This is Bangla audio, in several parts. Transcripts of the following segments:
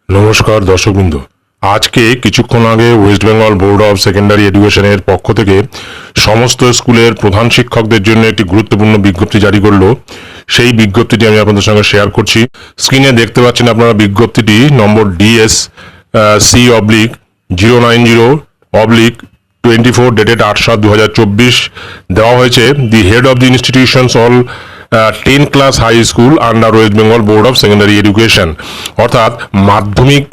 নমস্কার দর্শকবৃন্দ, আজকে কিছুক্ষণ আগে West Bengal board of secondary এডুকেশনের পক্ষ থেকে সমস্ত স্কুলের প্রধান শিক্ষকদের জন্য একটি গুরুত্বপূর্ণ বিজ্ঞপ্তি জারি করলো। সেই বিজ্ঞপ্তিটি আমি আপনাদের সঙ্গে শেয়ার করছি। স্ক্রিনে দেখতে পাচ্ছেন আপনারা বিজ্ঞপ্তিটি নম্বর DS C/090/24 ডেটেড 8/7/2024 দেওয়া হয়েছে। The head of the institutions all 10 class high school under West Bengal board of secondary education, অর্থাৎ মাধ্যমিক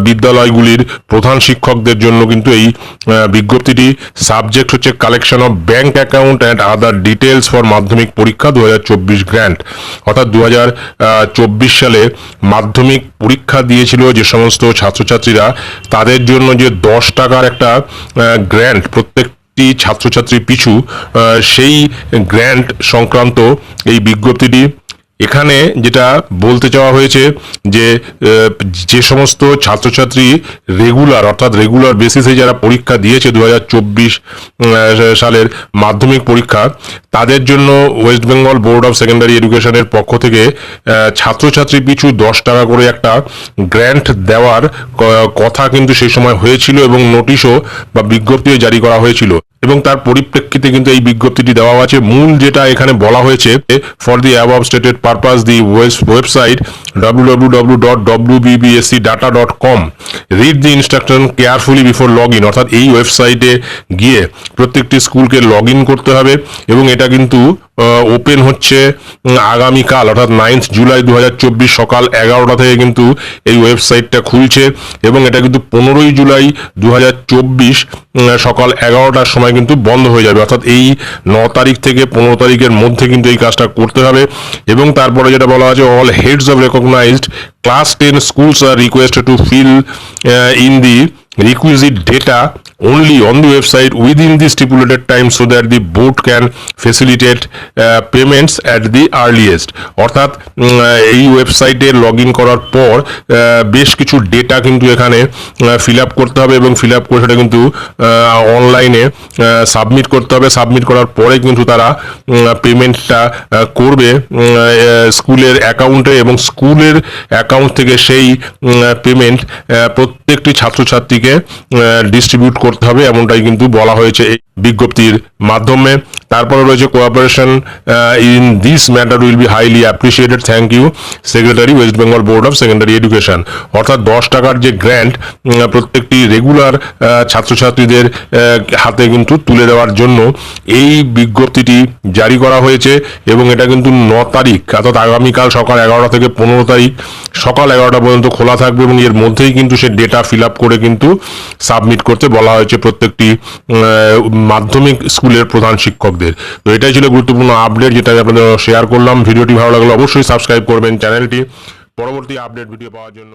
বিদ্যালয়গুলির প্রধান শিক্ষকদের জন্য কিন্তু এই বিজ্ঞপ্তিটি। সাবজেক্ট হচ্ছে collection of bank account and other details for মাধ্যমিক পরীক্ষা 2024 গ্র্যান্ট, অর্থাৎ 2024 সালে মাধ্যমিক পরীক্ষা দিয়েছিল যে সমস্ত ছাত্রছাত্রীরা, তাদের জন্য যে 10 টাকার একটা গ্র্যান্ট প্রত্যেক ছাত্রছাত্রী পিছু, সেই গ্র্যান্ট সংক্রান্ত এই বিজ্ঞপ্তিটি। এখানে যেটা বলতে চাওয়া হয়েছে যে সমস্ত ছাত্রছাত্রী রেগুলার অর্থাৎ রেগুলার বেসিসে যারা পরীক্ষা দিয়েছে 2024 সালের মাধ্যমিক পরীক্ষা, তাদের জন্য West Bengal board of secondary এডুকেশনের পক্ষ থেকে ছাত্রছাত্রী পিছু 10 টাকা করে একটা গ্র্যান্ট দেওয়ার কথা কিন্তু সেই সময় হয়েছিল এবং নোটিশও বা বিজ্ঞপ্তিও জারি করা হয়েছিল, এবং তার পরিপ্রেক্ষিতে কিন্তু এই বিজ্ঞপ্তিটি দেওয়া আছে। মূল যেটা এখানে বলা হয়েছে, for the above stated purpose the website www.wbbscdata.com read the instruction carefully before log in, অর্থাৎ এই ওয়েবসাইটে গিয়ে প্রত্যেকটি স্কুলকে লগ ইন করতে হবে, এবং এটা কিন্তু ওপেন হচ্ছে আগামীকাল অর্থাৎ 9 জুলাই 2024 সকাল 11টা থেকে কিন্তু এই ওয়েবসাইটটা খুলছে, এবং এটা কিন্তু 15 জুলাই 2024 সকাল 11টার সময় কিন্তু বন্ধ হয়ে যাবে, অর্থাৎ এই 9 তারিখ থেকে 15 তারিখের মধ্যে কিন্তু এই কাজটা করতে হবে। এবং তারপরে যেটা বলা আছে, all heads of recognised class 10 schools are requested to fill in the requisite data only on the website within the stipulated time so that the board can facilitate payments at the earliest, অর্থাৎ এই ওয়েবসাইটে লগ ইন করার পর বেশ কিছু ডেটা কিন্তু এখানে ফিল আপ করতে হবে, এবং ফিল আপ করে সেটা কিন্তু অনলাইনে সাবমিট করতে হবে। সাবমিট করার পরে কিন্তু তারা পেমেন্টটা করবে স্কুলের অ্যাকাউন্টে, এবং স্কুলের অ্যাকাউন্ট থেকে সেই পেমেন্ট প্রত্যেকটি ছাত্রছাত্রীকে ডিস্ট্রিবিউট করতে হবে, এমনটাই কিন্তু বলা হয়েছে এই বিজ্ঞপ্তির মাধ্যমে। তারপরে রয়েছে cooperation in this matter will be highly appreciated, thank you secretary West Bengal board of secondary education, অর্থাৎ 10 টাকার যে গ্র্যান্ট প্রত্যেকটি রেগুলার ছাত্রছাত্রীদের হাতে কিন্তু তুলে দেওয়ার জন্য এই বিজ্ঞপ্তিটি জারি করা হয়েছে, এবং এটা কিন্তু 9 তারিখ অর্থাৎ আগামীকাল সকাল 11টা থেকে 15 তারিখ সকাল 11টা পর্যন্ত খোলা থাকবে, এবং এর মধ্যেই কিন্তু সে ডেটা ফিল আপ করে কিন্তু সাবমিট করতে বলা হয়েছে প্রত্যেকটি মাধ্যমিক স্কুলের প্রধান শিক্ষকদের। তো এটাই ছিল গুরুত্বপূর্ণ আপডেট, যেটা আমি আপনাদের শেয়ার করলাম। ভিডিওটি ভালো লাগলে অবশ্যই সাবস্ক্রাইব করবেন চ্যানেলটি পরবর্তী আপডেট ভিডিও পাওয়ার জন্য।